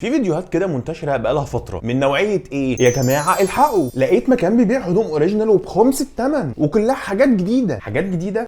في فيديوهات كده منتشره بقالها فتره من نوعيه ايه يا جماعه الحقوا لقيت مكان بيبيع هدوم اوريجينال وبخمس الثمن وكلها حاجات جديده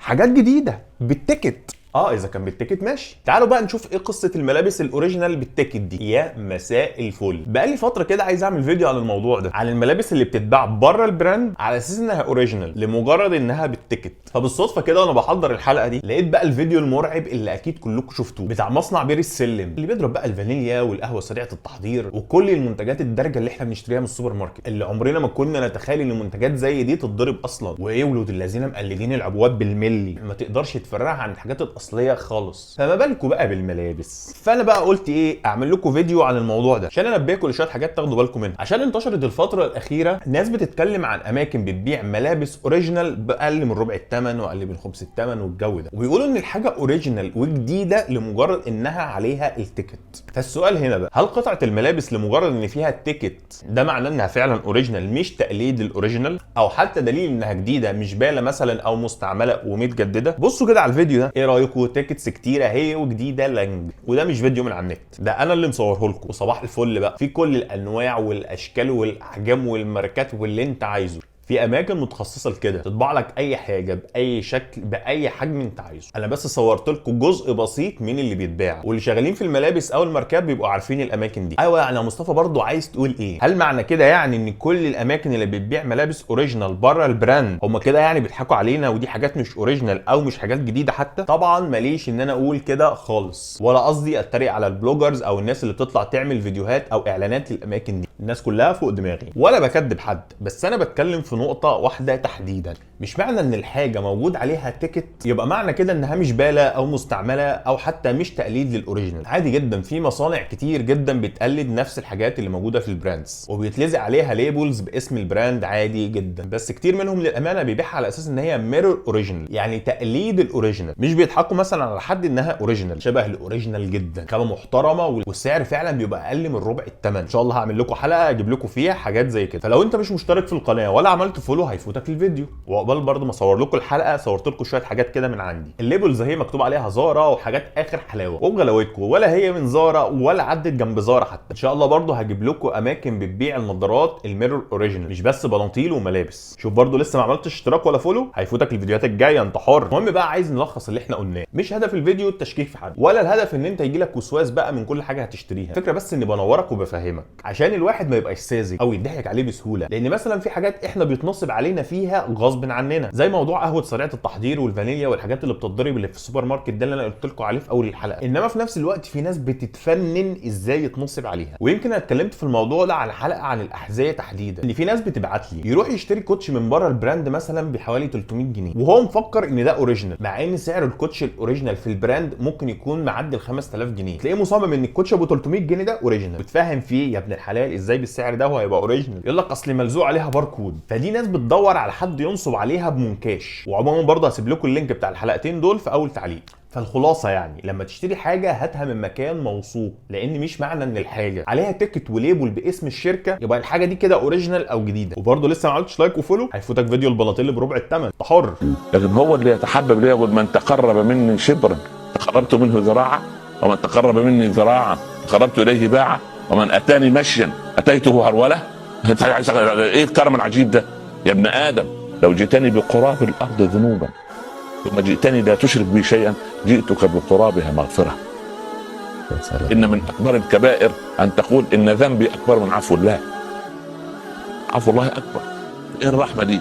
حاجات جديده بالتيكت. اذا كان بالتيكت ماشي. تعالوا بقى نشوف ايه قصه الملابس الاوريجينال بالتيكت دي. يا مساء الفل، بقالي فتره كده عايز اعمل فيديو عن الموضوع ده، عن الملابس اللي بتتباع بره البراند على اساس انها اوريجينال لمجرد انها بالتيكت. فبالصدفه كده وانا بحضر الحلقه دي لقيت بقى الفيديو المرعب اللي اكيد كلكم شفتوه بتاع مصنع بير السلم اللي بيضرب بقى الفانيليا والقهوه سريعه التحضير وكل المنتجات الدارجه اللي احنا بنشتريها من السوبر ماركت، اللي عمرنا ما كنا نتخيل ان منتجات زي دي تتضرب اصلا. وايه ولود الذين مقلدين العبوات بالملي، ما تقدرش تفرقها عن الحاجات الاصليه خالص، فما بالكم بقى بالملابس. فانا بقى قلت ايه، اعمل لكم فيديو عن الموضوع ده عشان انبهكم لشويه حاجات تاخدوا بالكم منها. عشان انتشرت الفتره الاخيره ناس بتتكلم عن اماكن بتبيع ملابس اوريجينال باقل من ربع الثمن واقل من خمس الثمن والجو ده، وبيقولوا ان الحاجه اوريجينال وجديده لمجرد انها عليها التيكت. فالسؤال هنا بقى، هل قطعه الملابس لمجرد ان فيها التيكت ده معناه انها فعلا اوريجينال مش تقليد للاوريجينال، او حتى دليل انها جديده مش باله مثلا او مستعمله ومتجدده؟ بصوا كده على الفيديو ده، ايه رايكم؟ تيكتس كتيره هي وجديده لنج، وده مش فيديو من على النت، ده انا اللي مصوره لكم. وصباح الفل بقى، في كل الانواع والاشكال والاحجام والماركات واللي انت عايزه. في اماكن متخصصه لكده تطبع لك اي حاجه باي شكل باي حجم انت عايزه. انا بس صورت لكم جزء بسيط من اللي بيتباع، واللي شغالين في الملابس او الماركات بيبقوا عارفين الاماكن دي. ايوه يعني يا مصطفى برضو عايز تقول ايه؟ هل معنى كده يعني ان كل الاماكن اللي بتبيع ملابس اوريجينال بره البراند هم كده يعني بيضحكوا علينا ودي حاجات مش اوريجينال او مش حاجات جديده حتى؟ طبعا ماليش ان انا اقول كده خالص، ولا قصدي اتريق على البلوجرز او الناس اللي بتطلع تعمل فيديوهات او اعلانات للاماكن دي، الناس كلها فوق دماغي ولا بكدب حد، بس انا بتكلم في نقطه واحده تحديدا. مش معنى ان الحاجه موجود عليها تيكت يبقى معنى كده انها مش باله او مستعمله او حتى مش تقليد للاوريجينال. عادي جدا، في مصانع كتير جدا بتقلد نفس الحاجات اللي موجوده في البراندز وبيتلزق عليها ليبلز باسم البراند عادي جدا، بس كتير منهم للامانه بيبيعها على اساس ان هي ميرور اوريجينال، يعني تقليد الاوريجينال، مش بيضحكوا مثلا على حد انها اوريجينال شبه الاوريجينال جدا، خامه محترمه والسعر فعلا بيبقى اقل من ربع الثمن. ان شاء الله هعمل لكم حلقه اجيب لكم فيها حاجات زي كده. فلو انت مش مشترك في القناه ولا عملت فولو هيفوتك الفيديو. وقبل برضه ما اصور لكم الحلقه صورت لكم شويه حاجات كده من عندي، الليبلز هي مكتوب عليها زارا وحاجات اخر حلاوه وبغلاوتكم، ولا هي من زارا ولا عدت جنب زارا حتى. ان شاء الله برضه هجيب لكم اماكن بتبيع النظارات الميرور اوريجينال مش بس بناطيل وملابس. شوف برضه لسه ما عملتش اشتراك ولا فولو هيفوتك الفيديوهات الجايه، انت حر. المهم بقى، عايز نلخص اللي احنا قلناه. مش هدف الفيديو التشكيك في حد، ولا الهدف ان انت يجي لك وسواس بقى من كل حاجه هتشتريها. الفكره بس اني بنورك وبفهمك عشان الواحد ما يبقاش ساذج او يضحك عليه بسهوله، لان مثلا في حاجات احنا بيتنصب علينا فيها غصب عننا، زي موضوع قهوه سريعه التحضير والفانيليا والحاجات اللي بتتضرب اللي في السوبر ماركت ده اللي انا قلت لكم عليه في اول الحلقه. انما في نفس الوقت في ناس بتتفنن ازاي يتنصب عليها، ويمكن انا اتكلمت في الموضوع ده على حلقه عن الاحذيه تحديدا، ان في ناس بتبعت لي يروح يشتري كوتش من بره البراند مثلا بحوالي 300 جنيه وهو مفكر ان ده اوريجينال، مع ان سعر الكوتش الاوريجينال في البراند ممكن يكون معدي ال 5000 جنيه. تلاقيه مصمم ان الكوتش ابو 300 جنيه ده اوريجينال، بتفهم فيه يا ابن الحلال ازاي بالسعر ده وهيبقى اوريجينال؟ يقول لك اصل ملزوق عليها باركود. فدي ناس بتدور على حد ينصب عليها بمنكاش. وعموما برضه هسيب لكم اللينك بتاع الحلقتين دول في اول تعليق. فالخلاصه يعني لما تشتري حاجه هاتها من مكان موثوق، لان مش معنى ان الحاجه عليها تيكت وليبل باسم الشركه يبقى الحاجه دي كده اوريجينال او جديده. وبرضه لسه ما عملتش لايك وفولو هيفوتك فيديو البناطيل بربع الثمن، انت حر. لكن هو اللي يتحبب ليه يقول من تقرب مني شبرا تقربت منه ذراعا ومن تقرب مني ذراعا تقربت اليه باعا ومن اتاني مشيا اتيته هروله. ايه الكرم العجيب ده يا ابن ادم؟ لو جئتني بقراب الارض ذنوبا ثم جئتني لا تشرك بي شيئا جئتك بقرابها مغفره. ان من اكبر الكبائر ان تقول ان ذنبي اكبر من عفو الله. عفو الله اكبر. ايه الرحمه دي؟